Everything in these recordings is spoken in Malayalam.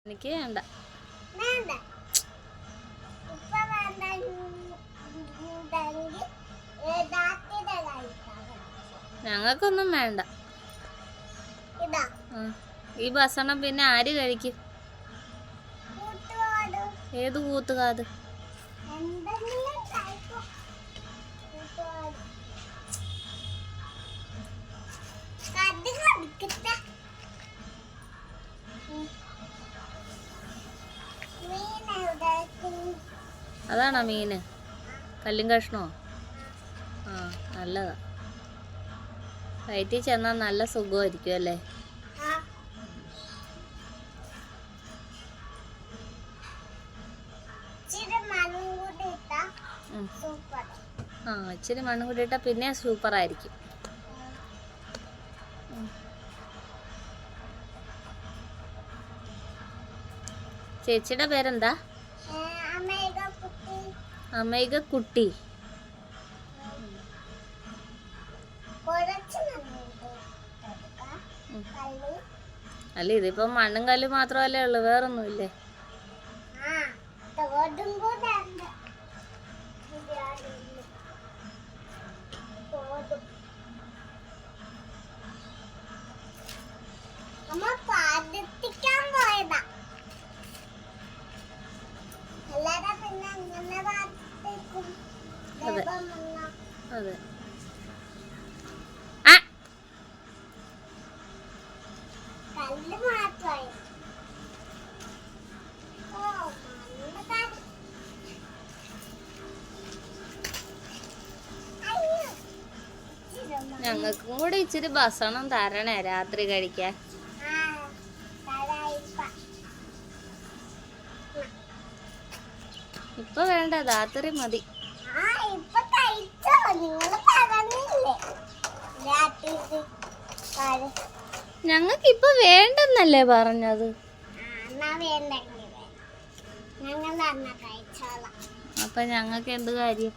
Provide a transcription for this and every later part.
എനിക്ക് വേണ്ട. ഞങ്ങൾക്കൊന്നും വേണ്ട. ഈ ഭക്ഷണം പിന്നെ ആര് കഴിക്കും? ഏത് കൂത്തുകാത്? അതാണോ മീന്? കല്ലും കഷ്ണോ? ആ, നല്ലതാ. വയറ്റിൽ ചെന്നാൽ നല്ല സുഖമായിരിക്കും അല്ലേ? ആ, ഇച്ചിരി മണ്ണും കൂടി ഇട്ടാൽ പിന്നെ സൂപ്പറായിരിക്കും. ചേച്ചിയുടെ പേരെന്താ? അമേഘ കുട്ടി. അല്ല, ഇതിപ്പോ മണ്ണും കല്ലും മാത്രമല്ലേ ഉള്ളു, വേറൊന്നും ഇല്ലേ? അതെ അതെ. ഞങ്ങൾക്കും കൂടെ ഇച്ചിരി ഭക്ഷണം തരണേ രാത്രി കഴിക്കാൻ. ഇപ്പൊ വേണ്ട, രാത്രി മതി. ഞങ്ങൾക്ക് ഇപ്പൊ വേണ്ടെന്നല്ലേ പറഞ്ഞത്? അപ്പൊ ഞങ്ങൾക്ക് എന്ത് കാര്യം?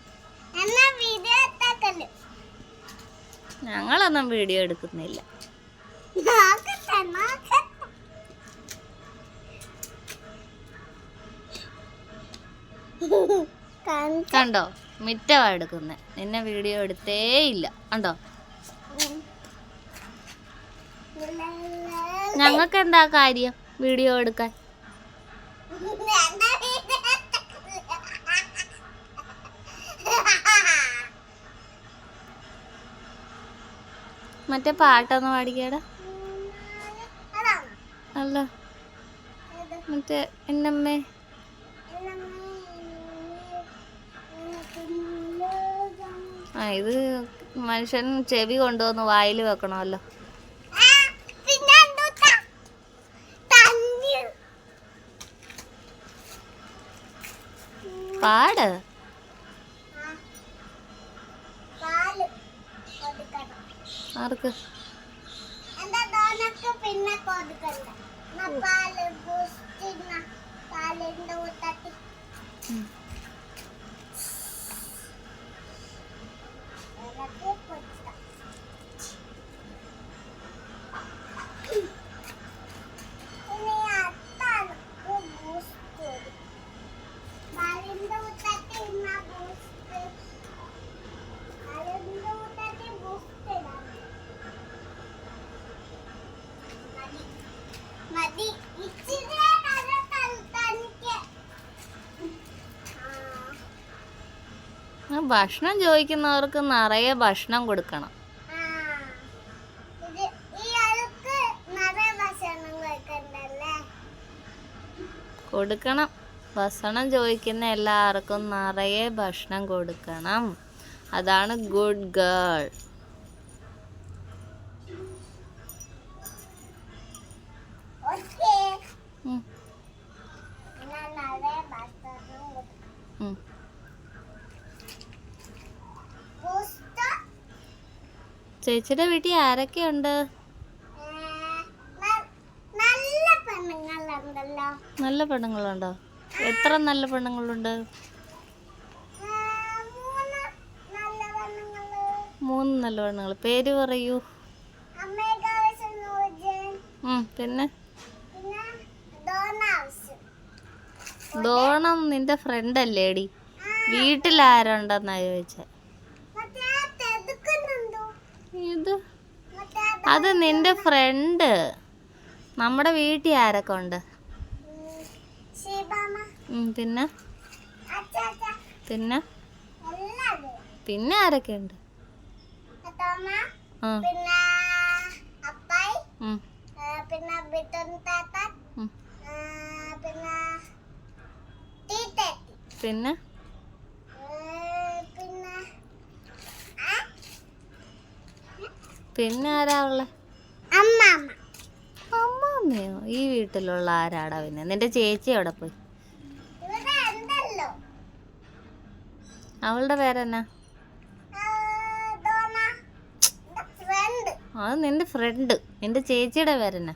ഞങ്ങളൊന്നും വീഡിയോ എടുക്കുന്നില്ല. കണ്ടോ, മിറ്റവാ എടുക്കുന്നേ, നിന്നെ വീഡിയോ എടുത്തേ ഇല്ല. കണ്ടോ? ഞങ്ങൾക്ക് എന്താ കാര്യം വീഡിയോ എടുക്കാൻ? മറ്റേ പാട്ടൊന്ന് പാടിക്കേടാ. അല്ല, മറ്റേ എന്നമ്മേ. ആ, ഇത് മനുഷ്യൻ ചെവി കൊണ്ടുവന്ന് വായിൽ വെക്കണമല്ലോ. പാട്. ആർക്ക്? ഭക്ഷണം ചോദിക്കുന്നവർക്ക് നിറയെ ഭക്ഷണം കൊടുക്കണം. കൊടുക്കണം. ഭക്ഷണം ചോദിക്കുന്ന എല്ലാവർക്കും നിറയെ ഭക്ഷണം കൊടുക്കണം. അതാണ് ഗുഡ് ഗേൾ. ചേച്ചിയുടെ വീട്ടിൽ ആരൊക്കെയുണ്ട്? നല്ല പെണ്ണുങ്ങളുണ്ടോ? എത്ര നല്ല പെണ്ണുങ്ങളുണ്ട്? 3 നല്ല പെണ്ണുങ്ങൾ. പേര് പറയൂ. പിന്നെ ഡോണം നിന്റെ ഫ്രണ്ട് അല്ലേടി? വീട്ടിലാരുണ്ടെന്നാ ചോദിച്ചേ. ഇത് അത് നിന്റെ ഫ്രണ്ട്. നമ്മുടെ വീട്ടിൽ ആരൊക്കെ ഉണ്ട്? പിന്നെ പിന്നെ പിന്നെ ആരൊക്കെ ഉണ്ട്? പിന്നെ പിന്നെ ആരാ ഉള്ളെ? അമ്മാമ്മയോ? ഈ വീട്ടിലുള്ള ആരാടാ പിന്നെ? നിന്റെ ചേച്ചി എവിടെ പോയി? അവളുടെ പേരെന്നാ? അത് നിന്റെ ഫ്രണ്ട്. നിന്റെ ചേച്ചിയുടെ പേരെന്നാ?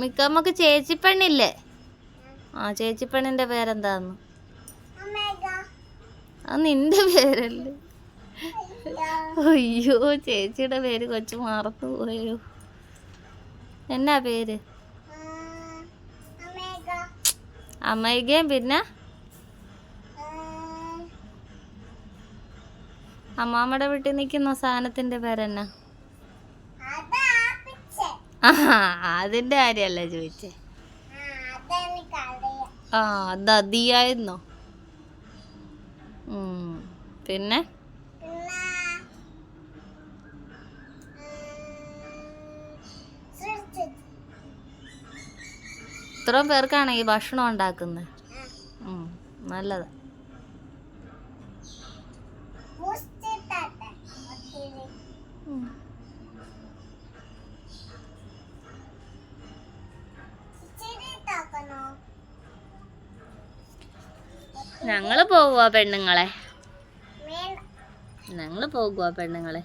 മിക്കമ്മക്ക് ചേച്ചിപ്പെണ്ണില്ലേ? ആ ചേച്ചിപ്പെണ്ണിന്റെ പേരെന്താന്ന്? അത് നിന്റെ പേരല്ലേ? അയ്യോ ചേച്ചിയുടെ പേര് കൊച്ചു മറന്നു പോയോ? എന്നാ പേര്? അമ്മയ്ക്കയും പിന്നെ അമ്മാമ്മയുടെ വീട്ടിൽ നിൽക്കുന്ന സാധനത്തിന്റെ പേരെന്നാ? അതിന്റെ കാര്യല്ല ചോദിച്ചേ. ആ അത് അതിയായിരുന്നോ? പിന്നെ ഇത്രയും പേർക്കാണ് ഈ ഭക്ഷണം ഉണ്ടാക്കുന്നത്. നല്ലതാ. ഞങ്ങള് പോകുക പെണ്ണുങ്ങളെ.